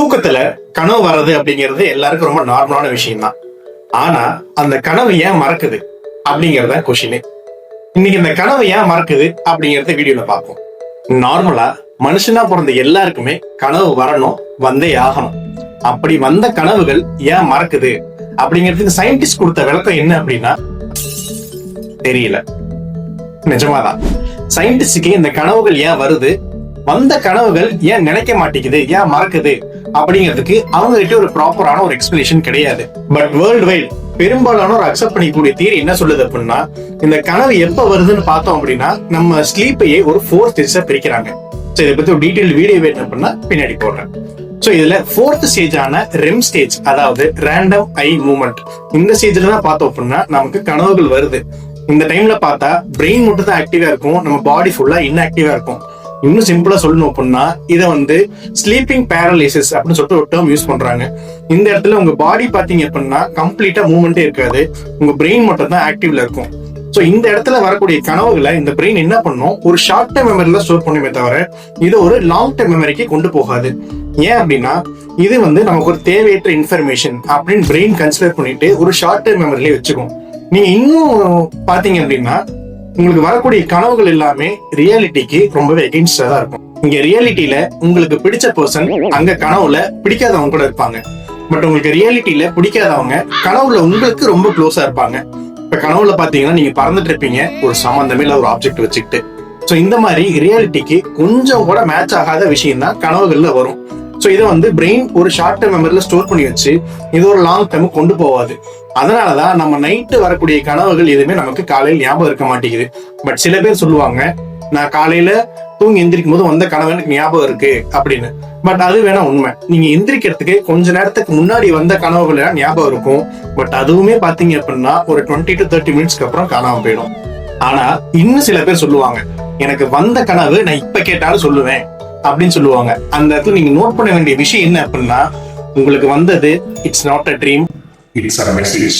தூக்கத்துல கனவு வர்றது அப்படிங்கிறது எல்லாருக்கும் ரொம்ப நார்மலான விஷயம் தான். ஆனா அந்த கனவு ஏன் மறக்குது அப்படிங்கறத கொஸ்டின். இன்னைக்கு இந்த கனவு ஏன் மறக்குது அப்படிங்கறத வீடியோல பார்ப்போம். நார்மலா மனுஷனா பிறந்த எல்லாருக்குமே கனவு வரணும், வந்தே ஆகணும். அப்படி வந்த கனவுகள் ஏன் மறக்குது அப்படிங்கிறதுக்கு சயின்டிஸ்ட் கொடுத்த விளக்கம் என்ன அப்படின்னா தெரியல. நிஜமாதான் சயின்டிஸ்டுக்கு இந்த கனவுகள் ஏன் வருது, வந்த கனவுகள் ஏன் நினைக்க மாட்டேங்குது, ஏன் மறக்குது அப்படிங்கிறதுக்கு அவங்க கிட்ட ஒரு ப்ராப்பரான ஒரு எக்ஸ்பிளேஷன் கிடையாது. பட் வேர்ல்டு வைட் பெரும்பாலானோர் அக்செப்ட் பண்ணிக்கூடிய தியரி என்ன சொல்லுது அப்படின்னா, இந்த கனவு எப்ப வருதுன்னு பார்த்தோம் அப்படின்னா நம்ம ஸ்லீப்பையே ஒரு 4 ஸ்டேஜஸா பிரிக்கிறாங்க. சோ இதை பத்தி ஒரு டீடைல் வீடியோ வேணும் அப்படின்னா பின்னாடி போடுறேன். சோ இதுல 4th ஸ்டேஜான ரெம் ஸ்டேஜ், அதாவது ரேண்டம் ஐ மூவ்மெண்ட், இந்த ஸ்டேஜ்ல தான் பார்த்தோம் அப்படின்னா நமக்கு கனவுகள் வருது. இந்த டைம்ல பார்த்தா பிரெயின் மட்டும் தான் ஆக்டிவா இருக்கும், நம்ம பாடி ஃபுல்லா இன்ஆக்டிவா இருக்கும். இன்னும் சிம்பிளா சொல்லணும் அப்படின்னா இதை ஸ்லீப்பிங் பேரலிசிஸ் அப்படின்னு சொல்லிட்டு ஒரு டேர்ம் யூஸ் பண்றாங்க. இந்த இடத்துல உங்க பாடி பாத்தீங்க அப்படின்னா கம்ப்ளீட்டா மூவ்மெண்டே இருக்காது, உங்க பிரெயின் மட்டும் தான் ஆக்டிவ்ல இருக்கும். சோ இந்த இடத்துல வரக்கூடிய கனவுகளை இந்த பிரெயின் என்ன பண்ணும், ஒரு ஷார்ட் டைம் மெமரியில ஸ்டோர் பண்ணுமே தவிர இது ஒரு லாங் டைம் மெமரிக்கு கொண்டு போகாது. ஏன் அப்படின்னா இது நமக்கு ஒரு தேவையற்ற இன்ஃபர்மேஷன் அப்படின்னு பிரெயின் கன்சிடர் பண்ணிட்டு ஒரு ஷார்ட் டைம் மெமரியிலே வச்சுக்கும். நீங்க இன்னும் பாத்தீங்க அப்படின்னா உங்களுக்கு வரக்கூடிய கனவுகள் எல்லாமே ரியாலிட்டிக்கு ரொம்பவே எகென்ஸ்டா தான் இருக்கும். இங்க ரியாலிட்டியில உங்களுக்கு பிடிச்ச பர்சன் அங்க கனவுல பிடிக்காதவங்க கூட இருப்பாங்க. பட் உங்களுக்கு ரியாலிட்டியில பிடிக்காதவங்க கனவுல உங்களுக்கு ரொம்ப க்ளோஸா இருப்பாங்க. இப்ப கனவுல பாத்தீங்கன்னா நீங்க பறந்துட்டு இருப்பீங்க ஒரு சம்பந்தமே இல்ல ஒரு ஆப்ஜெக்ட் வச்சுக்கிட்டு. சோ இந்த மாதிரி ரியாலிட்டிக்கு கொஞ்சம் கூட மேட்ச் ஆகாத விஷயம் தான் கனவுகள்ல வரும். சோ இதை பிரெயின் ஒரு ஷார்ட் டைம் மெமரியில ஸ்டோர் பண்ணி வச்சு இது ஒரு லாங் டைம் கொண்டு போவாது. அதனாலதான் நம்ம நைட்டு வரக்கூடிய கனவுகள் எதுவுமே நமக்கு காலையில் ஞாபகம் இருக்க மாட்டேங்குது. பட் சில பேர் சொல்லுவாங்க, நான் காலையில தூங்கி எந்திரிக்கும் போது வந்த கனவு எனக்கு ஞாபகம் இருக்கு அப்படின்னு. பட் அது வேணா உண்மை. நீங்க எந்திரிக்கிறதுக்கு கொஞ்ச நேரத்துக்கு முன்னாடி வந்த கனவுகள் எல்லாம் ஞாபகம் இருக்கும். பட் அதுவுமே பாத்தீங்க அப்படின்னா ஒரு 20 to 30 மினிட்ஸ்க்கு அப்புறம் காணாம போயிடும். ஆனா இன்னும் சில பேர் சொல்லுவாங்க, எனக்கு வந்த கனவு நான் இப்ப கேட்டாலும் சொல்லுவேன் அப்படின்னு சொல்லுவாங்க. அந்த இடத்துல நீங்க நோட் பண்ண வேண்டிய விஷயம் என்ன அப்படின்னா, உங்களுக்கு வந்தது it's not a dream, it's a message.